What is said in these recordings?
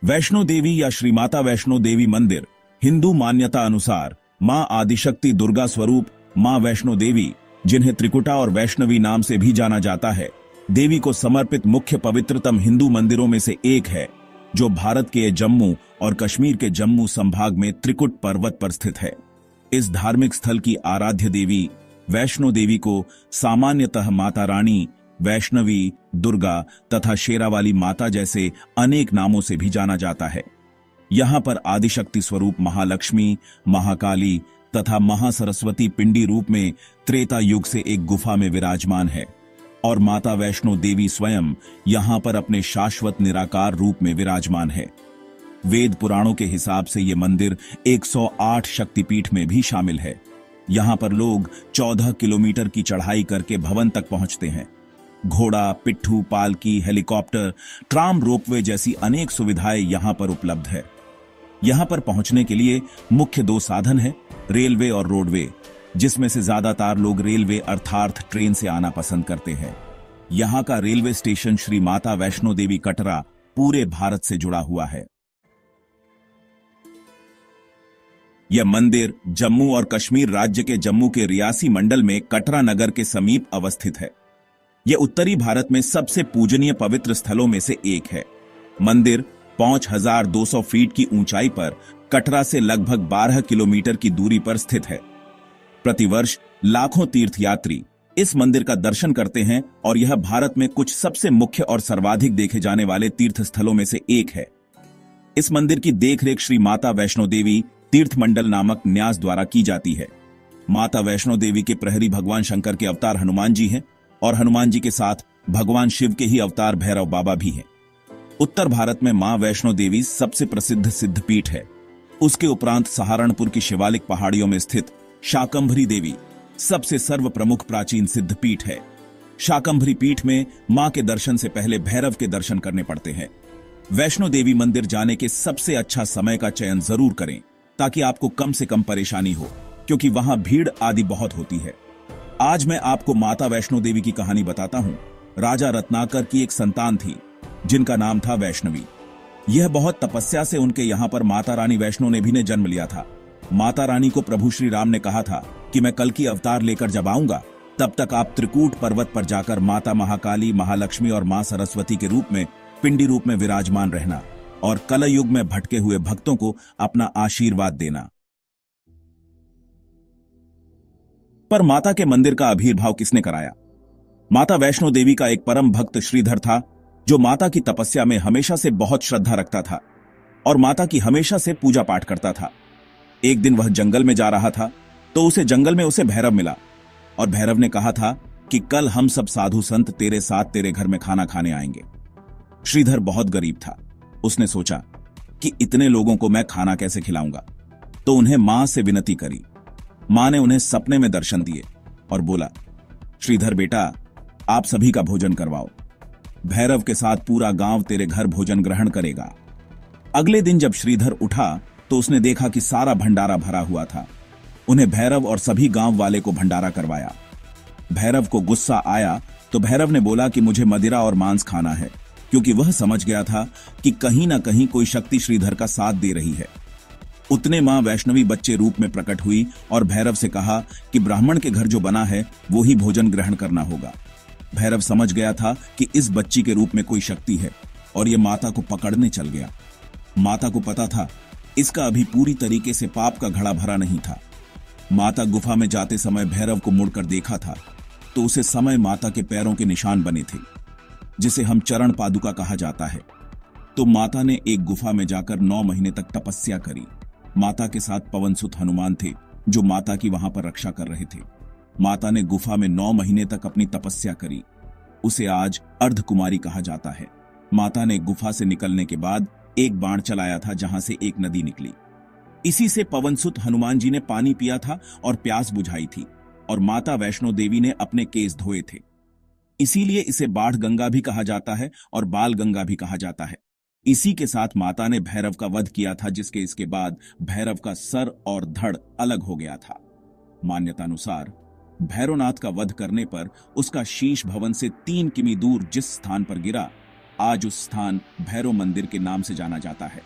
वैष्णो देवी या श्री माता वैष्णो देवी मंदिर हिंदू मान्यता अनुसार मां आदिशक्ति दुर्गा स्वरूप मां वैष्णो देवी, जिन्हें त्रिकुटा और वैष्णवी नाम से भी जाना जाता है, देवी को समर्पित मुख्य पवित्रतम हिंदू मंदिरों में से एक है, जो भारत के जम्मू और कश्मीर के जम्मू संभाग में त्रिकुट पर्वत पर स्थित है। इस धार्मिक स्थल की आराध्य देवी वैष्णो देवी को सामान्यतः माता रानी, वैष्णवी, दुर्गा तथा शेरावाली माता जैसे अनेक नामों से भी जाना जाता है। यहाँ पर आदिशक्ति स्वरूप महालक्ष्मी, महाकाली तथा महासरस्वती पिंडी रूप में त्रेता युग से एक गुफा में विराजमान है और माता वैष्णो देवी स्वयं यहाँ पर अपने शाश्वत निराकार रूप में विराजमान है। वेद पुराणों के हिसाब से ये मंदिर 108 शक्तिपीठ में भी शामिल है। यहाँ पर लोग 14 किलोमीटर की चढ़ाई करके भवन तक पहुंचते हैं। घोड़ा, पिट्ठू, पालकी, हेलीकॉप्टर, ट्राम, रोपवे जैसी अनेक सुविधाएं यहाँ पर उपलब्ध है। यहाँ पर पहुंचने के लिए मुख्य दो साधन हैं, रेलवे और रोडवे, जिसमें से ज्यादातर लोग रेलवे अर्थात ट्रेन से आना पसंद करते हैं। यहाँ का रेलवे स्टेशन श्री माता वैष्णो देवी कटरा पूरे भारत से जुड़ा हुआ है। यह मंदिर जम्मू और कश्मीर राज्य के जम्मू के रियासी मंडल में कटरा नगर के समीप अवस्थित है। यह उत्तरी भारत में सबसे पूजनीय पवित्र स्थलों में से एक है। मंदिर 5200 फीट की ऊंचाई पर कटरा से लगभग 12 किलोमीटर की दूरी पर स्थित है। प्रतिवर्ष लाखों तीर्थयात्री इस मंदिर का दर्शन करते हैं और यह भारत में कुछ सबसे मुख्य और सर्वाधिक देखे जाने वाले तीर्थ स्थलों में से एक है। इस मंदिर की देखरेख श्री माता वैष्णो देवी तीर्थ मंडल नामक न्यास द्वारा की जाती है। माता वैष्णो देवी के प्रहरी भगवान शंकर के अवतार हनुमान जी हैं और हनुमान जी के साथ भगवान शिव के ही अवतार भैरव बाबा भी हैं। उत्तर भारत में मां वैष्णो देवी सबसे प्रसिद्ध सिद्धपीठ है। उसके उपरांत सहारनपुर की शिवालिक पहाड़ियों में स्थित शाकंभरी देवी सबसे सर्व प्रमुख प्राचीन सिद्धपीठ है। शाकंभरी पीठ में मां के दर्शन से पहले भैरव के दर्शन करने पड़ते हैं। वैष्णो देवी मंदिर जाने के सबसे अच्छा समय का चयन जरूर करें ताकि आपको कम से कम परेशानी हो, क्योंकि वहां भीड़ आदि बहुत होती है। आज मैं आपको माता वैष्णो देवी की कहानी बताता हूं। राजा रत्नाकर की एक संतान थी जिनका नाम था वैष्णवी। यह बहुत तपस्या से उनके यहाँ पर माता रानी वैष्णो देवी ने जन्म लिया था। माता रानी को प्रभु श्री राम ने कहा था कि मैं कल की अवतार लेकर जब आऊंगा तब तक आप त्रिकूट पर्वत पर जाकर माता महाकाली, महालक्ष्मी और मां सरस्वती के रूप में पिंडी रूप में विराजमान रहना और कलयुग में भटके हुए भक्तों को अपना आशीर्वाद देना। पर माता के मंदिर का आविर्भाव किसने कराया? माता वैष्णो देवी का एक परम भक्त श्रीधर था, जो माता की तपस्या में हमेशा से बहुत श्रद्धा रखता था और माता की हमेशा से पूजा पाठ करता था। एक दिन वह जंगल में जा रहा था तो जंगल में उसे भैरव मिला और भैरव ने कहा था कि कल हम सब साधु संत तेरे साथ तेरे घर में खाना खाने आएंगे। श्रीधर बहुत गरीब था। उसने सोचा कि इतने लोगों को मैं खाना कैसे खिलाऊंगा, तो उन्हें मां से विनती करी। मां ने उन्हें सपने में दर्शन दिए और बोला, श्रीधर बेटा, आप सभी का भोजन करवाओ। भैरव के साथ पूरा गांव तेरे घर भोजन ग्रहण करेगा। अगले दिन जब श्रीधर उठा तो उसने देखा कि सारा भंडारा भरा हुआ था। उन्हें भैरव और सभी गांव वाले को भंडारा करवाया। भैरव को गुस्सा आया तो भैरव ने बोला कि मुझे मदिरा और मांस खाना है, क्योंकि वह समझ गया था कि कहीं ना कहीं कोई शक्ति श्रीधर का साथ दे रही है। उतने मां वैष्णवी बच्चे रूप में प्रकट हुई और भैरव से कहा कि ब्राह्मण के घर जो बना है वो ही भोजन ग्रहण करना होगा। भैरव समझ गया था कि इस बच्ची के रूप में कोई शक्ति है और यह माता को पकड़ने चल गया। माता को पता था इसका अभी पूरी तरीके से पाप का घड़ा भरा नहीं था। माता गुफा में जाते समय भैरव को मुड़कर देखा था तो उसे समय माता के पैरों के निशान बने थे, जिसे हम चरण पादुका कहा जाता है। तो माता ने एक गुफा में जाकर 9 महीने तक तपस्या करी। माता के साथ पवनसुत हनुमान थे जो माता की वहां पर रक्षा कर रहे थे। माता ने गुफा में 9 महीने तक अपनी तपस्या करी। उसे आज अर्धकुमारी कहा जाता है। माता ने गुफा से निकलने के बाद एक बाण चलाया था जहां से एक नदी निकली। इसी से पवनसुत हनुमान जी ने पानी पिया था और प्यास बुझाई थी और माता वैष्णो देवी ने अपने केस धोए थे। इसीलिए इसे बाढ़ गंगा भी कहा जाता है और बाल गंगा भी कहा जाता है। इसी के साथ माता ने भैरव का वध किया था, जिसके इसके बाद भैरव का सर और धड़ अलग हो गया था। मान्यतानुसार भैरवनाथ का वध करने पर उसका शीश भवन से 3 किमी दूर जिस स्थान पर गिरा, आज उस स्थान भैरव मंदिर के नाम से जाना जाता है।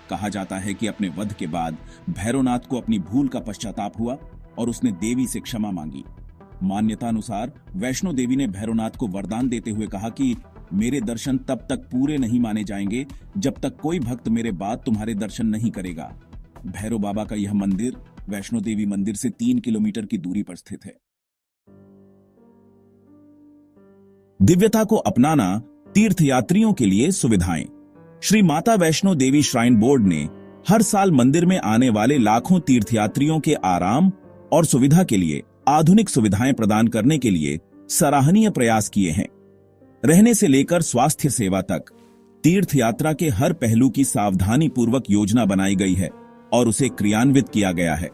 कहा जाता है कि अपने वध के बाद भैरवनाथ को अपनी भूल का पश्चाताप हुआ और उसने देवी से क्षमा मांगी। मान्यतानुसार वैष्णो देवी ने भैरवनाथ को वरदान देते हुए कहा कि मेरे दर्शन तब तक पूरे नहीं माने जाएंगे जब तक कोई भक्त मेरे बाद तुम्हारे दर्शन नहीं करेगा। भैरव बाबा का यह मंदिर वैष्णो देवी मंदिर से 3 किलोमीटर की दूरी पर स्थित है। दिव्यता को अपनाना तीर्थयात्रियों के लिए सुविधाएं। श्री माता वैष्णो देवी श्राइन बोर्ड ने हर साल मंदिर में आने वाले लाखों तीर्थयात्रियों के आराम और सुविधा के लिए आधुनिक सुविधाएं प्रदान करने के लिए सराहनीय प्रयास किए हैं। रहने से लेकर स्वास्थ्य सेवा तक तीर्थ यात्रा के हर पहलू की सावधानी पूर्वक योजना बनाई गई है और उसे क्रियान्वित किया गया है।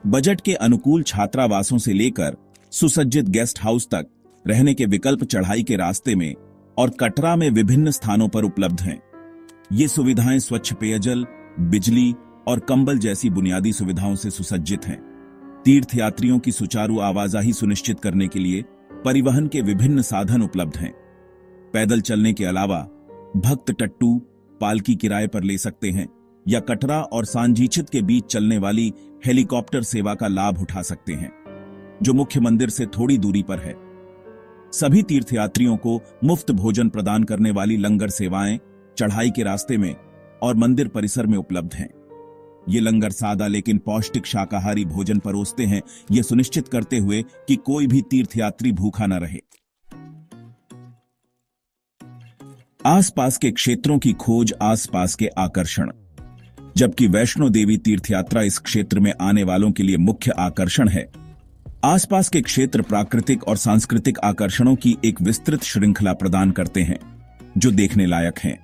बजट के अनुकूल छात्रावासों से लेकर सुसज्जित गेस्ट हाउस तक रहने के विकल्प चढ़ाई के रास्ते में और कटरा में विभिन्न स्थानों पर उपलब्ध हैं। ये सुविधाएं स्वच्छ पेयजल, बिजली और कंबल जैसी बुनियादी सुविधाओं से सुसज्जित हैं। तीर्थयात्रियों की सुचारू आवाजाही सुनिश्चित करने के लिए परिवहन के विभिन्न साधन उपलब्ध हैं। पैदल चलने के अलावा भक्त टट्टू, पालकी किराए पर ले सकते हैं या कटरा और सांजीछित के बीच चलने वाली हेलीकॉप्टर सेवा का लाभ उठा सकते हैं, जो मुख्य मंदिर से थोड़ी दूरी पर है। सभी तीर्थयात्रियों को मुफ्त भोजन प्रदान करने वाली लंगर सेवाएं चढ़ाई के रास्ते में और मंदिर परिसर में उपलब्ध हैं। ये लंगर सादा लेकिन पौष्टिक शाकाहारी भोजन परोसते हैं, यह सुनिश्चित करते हुए कि कोई भी तीर्थयात्री भूखा न रहे। आसपास के क्षेत्रों की खोज, आसपास के आकर्षण। जबकि वैष्णो देवी तीर्थयात्रा इस क्षेत्र में आने वालों के लिए मुख्य आकर्षण है, आसपास के क्षेत्र प्राकृतिक और सांस्कृतिक आकर्षणों की एक विस्तृत श्रृंखला प्रदान करते हैं जो देखने लायक हैं।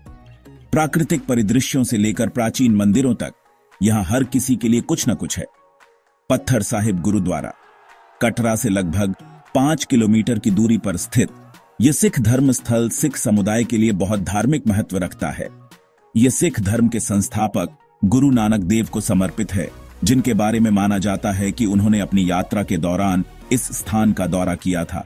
प्राकृतिक परिदृश्यों से लेकर प्राचीन मंदिरों तक यहां हर किसी के लिए कुछ न कुछ है। पत्थर साहिब गुरुद्वारा कटरा से लगभग 5 किलोमीटर की दूरी पर स्थित यह सिख धर्म स्थल सिख समुदाय के लिए बहुत धार्मिक महत्व रखता है। यह सिख धर्म के संस्थापक गुरु नानक देव को समर्पित है, जिनके बारे में माना जाता है कि उन्होंने अपनी यात्रा के दौरान इस स्थान का दौरा किया था।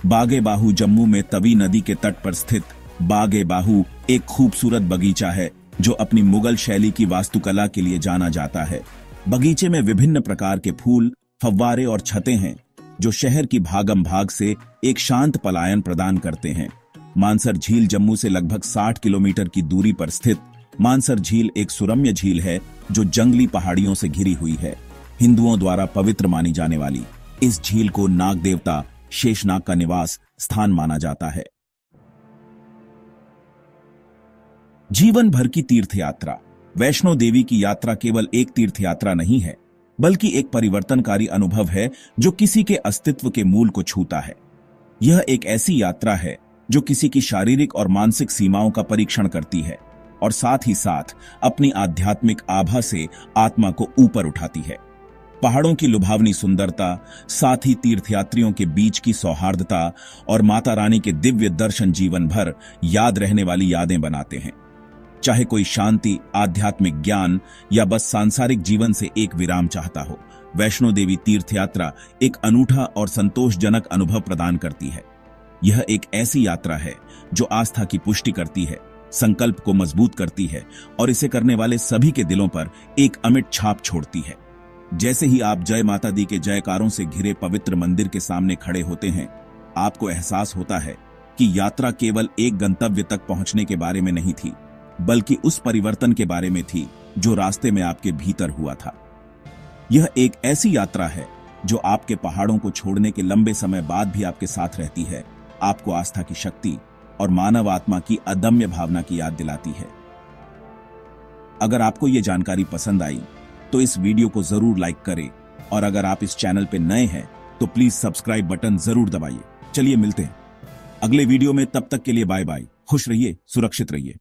बागे बाहू जम्मू में तवी नदी के तट पर स्थित बागे बाहू एक खूबसूरत बगीचा है जो अपनी मुगल शैली की वास्तुकला के लिए जाना जाता है। बगीचे में विभिन्न प्रकार के फूल, फव्वारे और छतें हैं जो शहर की भागम भाग से एक शांत पलायन प्रदान करते हैं। मानसर झील जम्मू से लगभग 60 किलोमीटर की दूरी पर स्थित मानसर झील एक सुरम्य झील है जो जंगली पहाड़ियों से घिरी हुई है। हिंदुओं द्वारा पवित्र मानी जाने वाली इस झील को नाग देवता शेषनाग का निवास स्थान माना जाता है। जीवन भर की तीर्थयात्रा। वैष्णो देवी की यात्रा केवल एक तीर्थयात्रा नहीं है, बल्कि एक परिवर्तनकारी अनुभव है जो किसी के अस्तित्व के मूल को छूता है। यह एक ऐसी यात्रा है जो किसी की शारीरिक और मानसिक सीमाओं का परीक्षण करती है और साथ ही साथ अपनी आध्यात्मिक आभा से आत्मा को ऊपर उठाती है। पहाड़ों की लुभावनी सुंदरता, साथ ही तीर्थयात्रियों के बीच की सौहार्दता और माता रानी के दिव्य दर्शन जीवन भर याद रहने वाली यादें बनाते हैं। चाहे कोई शांति, आध्यात्मिक ज्ञान या बस सांसारिक जीवन से एक विराम चाहता हो, वैष्णो देवी तीर्थयात्रा एक अनूठा और संतोषजनक अनुभव प्रदान करती है। यह एक ऐसी यात्रा है जो आस्था की पुष्टि करती है, संकल्प को मजबूत करती है और इसे करने वाले सभी के दिलों पर एक अमिट छाप छोड़ती है। जैसे ही आप जय माता दी के जयकारों से घिरे पवित्र मंदिर के सामने खड़े होते हैं, आपको एहसास होता है कि यात्रा केवल एक गंतव्य तक पहुंचने के बारे में नहीं थी, बल्कि उस परिवर्तन के बारे में थी जो रास्ते में आपके भीतर हुआ था। यह एक ऐसी यात्रा है जो आपके पहाड़ों को छोड़ने के लंबे समय बाद भी आपके साथ रहती है, आपको आस्था की शक्ति और मानव आत्मा की अदम्य भावना की याद दिलाती है। अगर आपको यह जानकारी पसंद आई तो इस वीडियो को जरूर लाइक करें और अगर आप इस चैनल पे नए हैं तो प्लीज सब्सक्राइब बटन जरूर दबाइए। चलिए मिलते हैं अगले वीडियो में, तब तक के लिए बाय बाय। खुश रहिए, सुरक्षित रहिए।